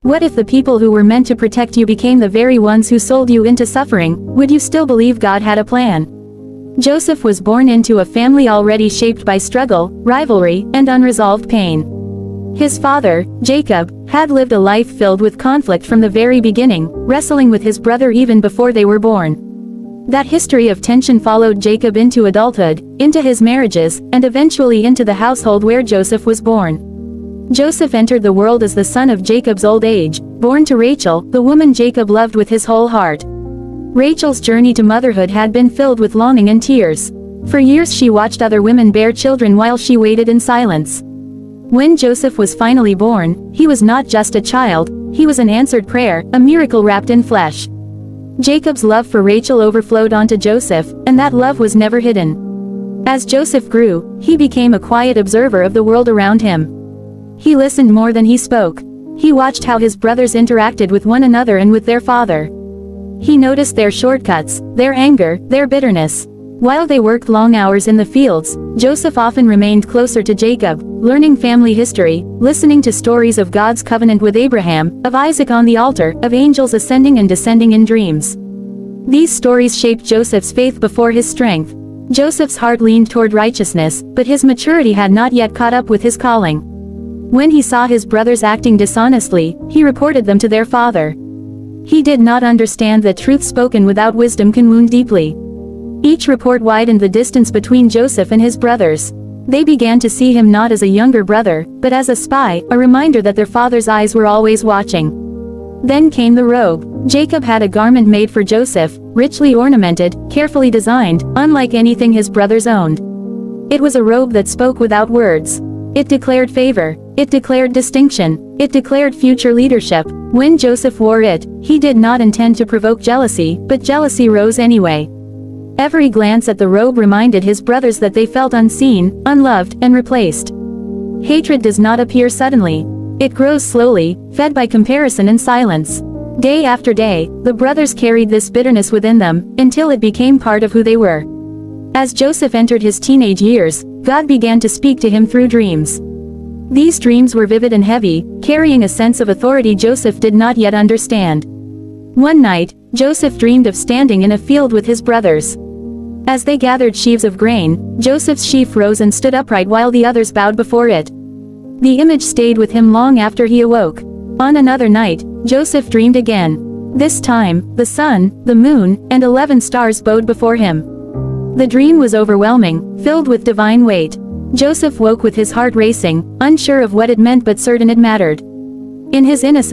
What if the people who were meant to protect you became the very ones who sold you into suffering? Would you still believe God had a plan? Joseph was born into a family already shaped by struggle, rivalry, and unresolved pain. His father, Jacob, had lived a life filled with conflict from the very beginning, wrestling with his brother even before they were born. That history of tension followed Jacob into adulthood, into his marriages, and eventually into the household where Joseph was born. Joseph entered the world as the son of Jacob's old age, born to Rachel, the woman Jacob loved with his whole heart. Rachel's journey to motherhood had been filled with longing and tears. For years she watched other women bear children while she waited in silence. When Joseph was finally born, he was not just a child, he was an answered prayer, a miracle wrapped in flesh. Jacob's love for Rachel overflowed onto Joseph, and that love was never hidden. As Joseph grew, he became a quiet observer of the world around him. He listened more than he spoke. He watched how his brothers interacted with one another and with their father. He noticed their shortcuts, their anger, their bitterness. While they worked long hours in the fields, Joseph often remained closer to Jacob, learning family history, listening to stories of God's covenant with Abraham, of Isaac on the altar, of angels ascending and descending in dreams. These stories shaped Joseph's faith before his strength. Joseph's heart leaned toward righteousness, but his maturity had not yet caught up with his calling. When he saw his brothers acting dishonestly, he reported them to their father. He did not understand that truth spoken without wisdom can wound deeply. Each report widened the distance between Joseph and his brothers. They began to see him not as a younger brother, but as a spy, a reminder that their father's eyes were always watching. Then came the robe. Jacob had a garment made for Joseph, richly ornamented, carefully designed, unlike anything his brothers owned. It was a robe that spoke without words. It declared favor. It declared distinction. It declared future leadership. When Joseph wore it, he did not intend to provoke jealousy, but jealousy rose anyway. Every glance at the robe reminded his brothers that they felt unseen, unloved, and replaced. Hatred does not appear suddenly. It grows slowly, fed by comparison and silence. Day after day, the brothers carried this bitterness within them, until it became part of who they were. As Joseph entered his teenage years, God began to speak to him through dreams. These dreams were vivid and heavy, carrying a sense of authority Joseph did not yet understand. One night, Joseph dreamed of standing in a field with his brothers. As they gathered sheaves of grain, Joseph's sheaf rose and stood upright while the others bowed before it. The image stayed with him long after he awoke. On another night, Joseph dreamed again. This time, the sun, the moon, and 11 stars bowed before him. The dream was overwhelming, filled with divine weight. Joseph woke with his heart racing, unsure of what it meant but certain it mattered. In his innocence,